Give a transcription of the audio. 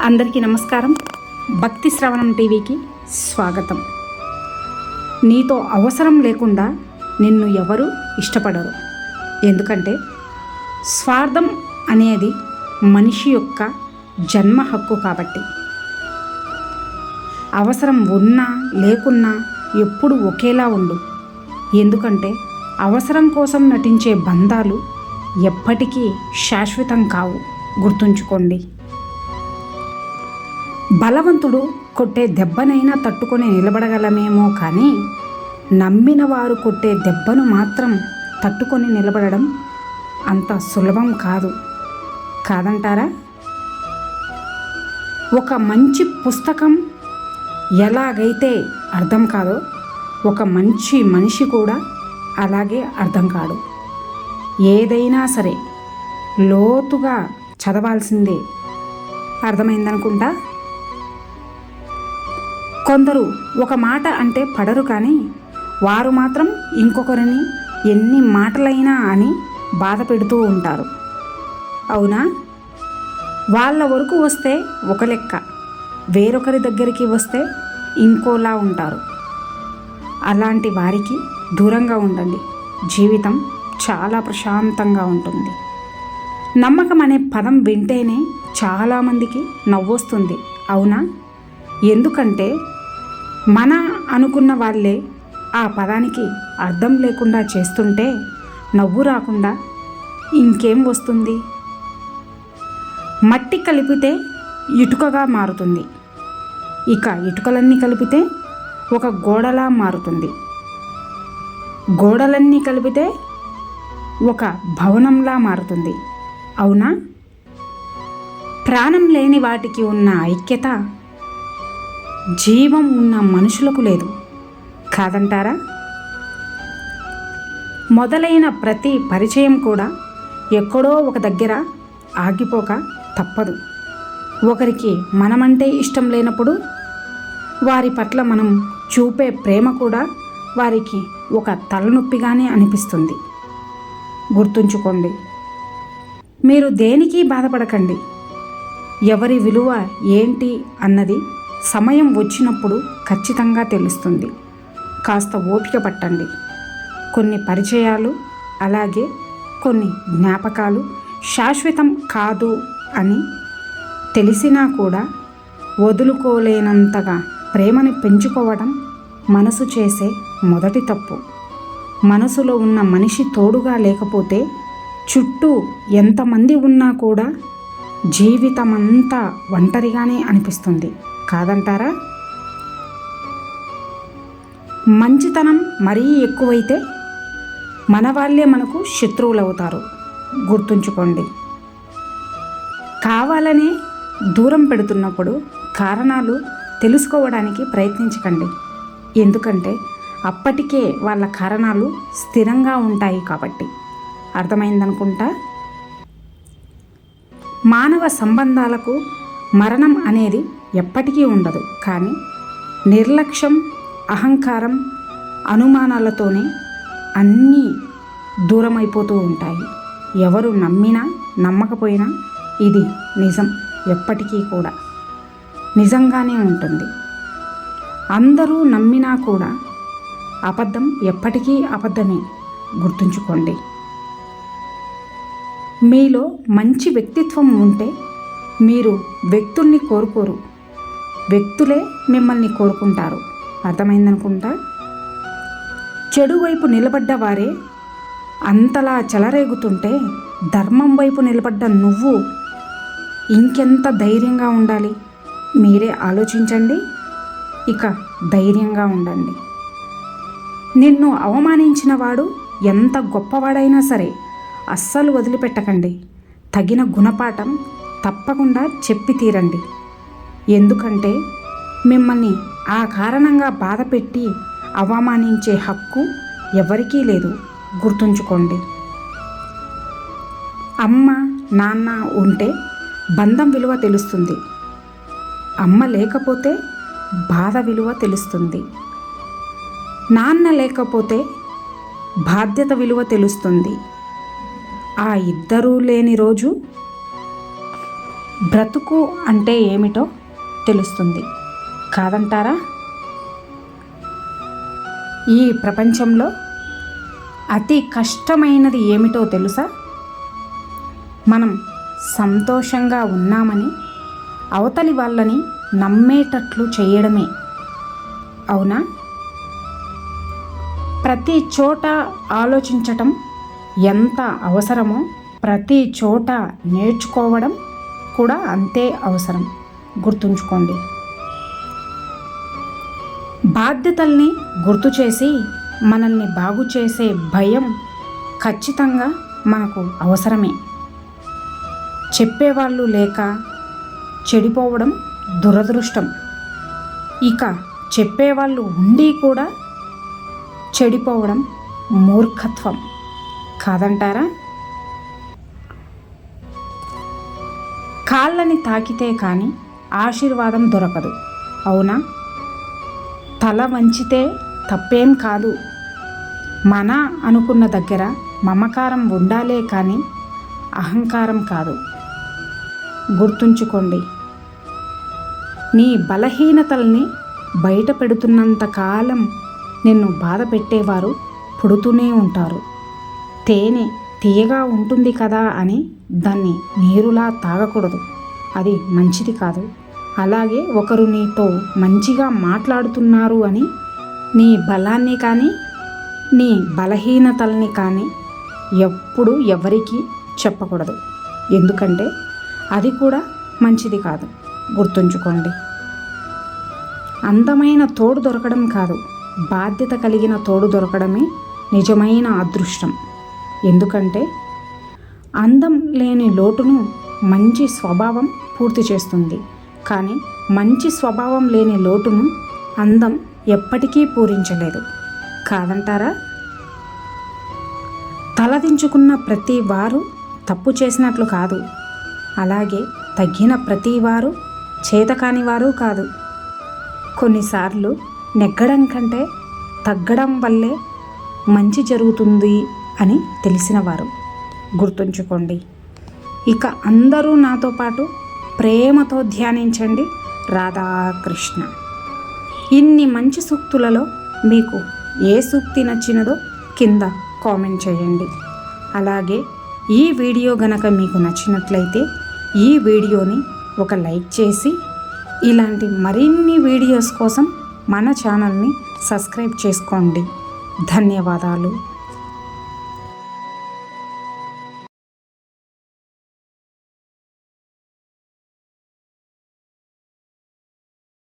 అందరికీ నమస్కారం. భక్తి శ్రవణం టీవీకి స్వాగతం. నీతో అవసరం లేకుండా నిన్ను ఎవరు ఇష్టపడరు. ఎందుకంటే స్వార్థం అనేది మనిషి యొక్క జన్మ హక్కు. కాబట్టి అవసరం ఉన్నా లేకున్నా ఎప్పుడు ఒకేలా ఉండు. ఎందుకంటే అవసరం కోసం నటించే బంధాలు ఎప్పటికీ శాశ్వతం కావు. గుర్తుంచుకోండి. బలవంతుడు కొట్టే దెబ్బనైనా తట్టుకొని నిలబడగలమేమో, కానీ నమ్మిన వారు కొట్టే దెబ్బను మాత్రం తట్టుకొని నిలబడడం అంత సులభం కాదంటారా? ఒక మంచి పుస్తకం ఎలాగైతే అర్థం కాదో, ఒక మంచి మనిషి కూడా అలాగే అర్థం కాడు. ఏదైనా సరే లోతుగా చదవాల్సిందే. అర్థమైందనుకుంటా. కొందరు ఒక మాట అంటే పడరు, కానీ వారు మాత్రం ఇంకొకరిని ఎన్ని మాటలైనా అని బాధ పెడుతూ ఉంటారు. అవునా? వాళ్ళ వరకు వస్తే ఒక లెక్క, వేరొకరి దగ్గరికి వస్తే ఇంకోలా ఉంటారు. అలాంటి వారికి దూరంగా ఉండండి. జీవితం చాలా ప్రశాంతంగా ఉంటుంది. నమ్మకం అనే పదం వింటేనే చాలామందికి నవ్వొస్తుంది. అవునా? ఎందుకంటే మన అనుకున్న వాళ్ళే ఆ పదానికి అర్థం లేకుండా చేస్తుంటే నవ్వు రాకుండా ఇంకేం వస్తుంది? మట్టి కలిపితే ఇటుకగా మారుతుంది. ఇక ఇటుకలన్నీ కలిపితే ఒక గోడలా మారుతుంది. గోడలన్నీ కలిపితే ఒక భవనంలా మారుతుంది. అవునా? ప్రాణం లేని వాటికి ఉన్న ఐక్యత జీవం ఉన్న మనుషులకు లేదు, కాదంటారా? మొదలైన ప్రతి పరిచయం కూడా ఎక్కడో ఒక దగ్గర ఆగిపోక తప్పదు. ఒకరికి మనమంటే ఇష్టం లేనప్పుడు వారి పట్ల మనం చూపే ప్రేమ కూడా వారికి ఒక తలనొప్పిగానే అనిపిస్తుంది. గుర్తుంచుకోండి. మీరు దేనికి బాధపడకండి. ఎవరి విలువ ఏంటి అన్నది సమయం వచ్చినప్పుడు ఖచ్చితంగా తెలుస్తుంది. కాస్త ఓపిక పట్టండి. కొన్ని పరిచయాలు, అలాగే కొన్ని జ్ఞాపకాలు శాశ్వతం కాదు అని తెలిసినా కూడా వదులుకోలేనంతగా ప్రేమని పెంచుకోవడం మనసు చేసే మొదటి తప్పు. మనసులో ఉన్న మనిషి తోడుగా లేకపోతే చుట్టూ ఎంతమంది ఉన్నా కూడా జీవితమంతా ఒంటరిగానే అనిపిస్తుంది, కాదంటారా? మంచితనం మరీ ఎక్కువైతే మన వాళ్ళే మనకు శత్రువులవుతారు. గుర్తుంచుకోండి. కావాలనే దూరం పెడుతున్నప్పుడు కారణాలు తెలుసుకోవడానికి ప్రయత్నించకండి. ఎందుకంటే అప్పటికే వాళ్ళ కారణాలు స్థిరంగా ఉంటాయి కాబట్టి. అర్థమైందనుకుంటా. మానవ సంబంధాలకు మరణం అనేది ఎప్పటికీ ఉండదు, కానీ నిర్లక్ష్యం, అహంకారం, అనుమానాలతోనే అన్నీ దూరమైపోతూ ఉంటాయి. ఎవరు నమ్మినా నమ్మకపోయినా ఇది నిజం. ఎప్పటికీ కూడా నిజంగానే ఉంటుంది. అందరూ నమ్మినా కూడా అబద్ధం ఎప్పటికీ అబద్ధమే. గుర్తుంచుకోండి. మీలో మంచి వ్యక్తిత్వం ఉంటే మీరు వ్యక్తుల్ని కోరుకోరు, వ్యక్తులే మిమ్మల్ని కోరుకుంటారు. అర్థమైందనుకుంటా. చెడు వైపు నిలబడ్డ వారే అంతలా చెలరేగుతుంటే ధర్మం వైపు నిలబడ్డ నువ్వు ఇంకెంత ధైర్యంగా ఉండాలి? మీరే ఆలోచించండి. ఇక ధైర్యంగా ఉండండి. నిన్ను అవమానించిన వాడు ఎంత గొప్పవాడైనా సరే అస్సలు వదిలిపెట్టకండి. తగిన గుణపాఠం తప్పకుండా చెప్పి తీరండి. ఎందుకంటే మిమ్మల్ని ఆ కారణంగా బాధపెట్టి అవమానించే హక్కు ఎవరికీ లేదు. గుర్తుంచుకోండి. అమ్మ, నాన్న ఉంటే బంధం విలువ తెలుస్తుంది. అమ్మ లేకపోతే బాధ విలువ తెలుస్తుంది. నాన్న లేకపోతే బాధ్యత విలువ తెలుస్తుంది. ఆ ఇద్దరూ లేని రోజు బ్రతుకు అంటే ఏమిటో తెలుస్తుంది కాదంటారా? ఈ ప్రపంచంలో అతి కష్టమైనది ఏమిటో తెలుసా? మనం సంతోషంగా ఉన్నామని అవతలి వాళ్ళని నమ్మేటట్లు చేయడమే. అవునా? ప్రతి చోట ఆలోచించటం ఎంత అవసరమో ప్రతి చోట నేర్చుకోవడం కూడా అంతే అవసరం. గుర్తుంచుకోండి. బాధ్యతల్ని గుర్తు చేసి మనల్ని బాగు చేసే భయం ఖచ్చితంగా మనకు అవసరమే. చెప్పేవాళ్ళు లేక చెడిపోవడం దురదృష్టం. ఇక చెప్పేవాళ్ళు ఉండి కూడా చెడిపోవడం మూర్ఖత్వం కాదంటారా? కాళ్ళని తాకితే కానీ ఆశీర్వాదం దొరకదు. అవునా? తల వంచితే తప్పేం కాదు. మన అనుకున్న దగ్గర మమకారం ఉండాలే కానీ అహంకారం కాదు. గుర్తుంచుకోండి. నీ బలహీనతల్ని బయట పెడుతున్నంత కాలం నిన్ను బాధ పెట్టేవారు పుడుతూనే ఉంటారు. తేనె తీయగా ఉంటుంది కదా అని దాన్ని నీరులా తాగకూడదు. అది మంచిది కాదు. అలాగే ఒకరు నీతో మంచిగా మాట్లాడుతున్నారు అని నీ బలాన్ని కానీ నీ బలహీనతల్ని కానీ ఎప్పుడు ఎవరికీ చెప్పకూడదు. ఎందుకంటే అది కూడా మంచిది కాదు. గుర్తుంచుకోండి. అందమైన తోడు దొరకడం కాదు, బాధ్యత కలిగిన తోడు దొరకడమే నిజమైన అదృష్టం. ఎందుకంటే అందం లేని లోటును మంచి స్వభావం పూర్తి చేస్తుంది. కానీ మంచి స్వభావం లేని లోటును అందం ఎప్పటికీ పూరించలేదు కాదంటారా? తలదించుకున్న ప్రతి వారు తప్పు చేసినట్లు కాదు. అలాగే తగ్గిన ప్రతి వారు చేతకాని వారు కాదు. కొన్నిసార్లు నెగ్గడం కంటే తగ్గడం వల్లే మంచి జరుగుతుంది అని తెలిసినవారు. గుర్తుంచుకోండి. ఇక అందరూ నాతో పాటు ప్రేమతో ధ్యానించండి. రాధాకృష్ణ. ఇన్ని మంచి సూక్తులలో మీకు ఏ సూక్తి నచ్చినదో కింద కామెంట్ చేయండి. అలాగే ఈ వీడియో గనక మీకు నచ్చినట్లయితే ఈ వీడియోని ఒక లైక్ చేసి ఇలాంటి మరిన్ని వీడియోస్ కోసం మన ఛానల్ని సబ్స్క్రైబ్ చేసుకోండి. ధన్యవాదాలు.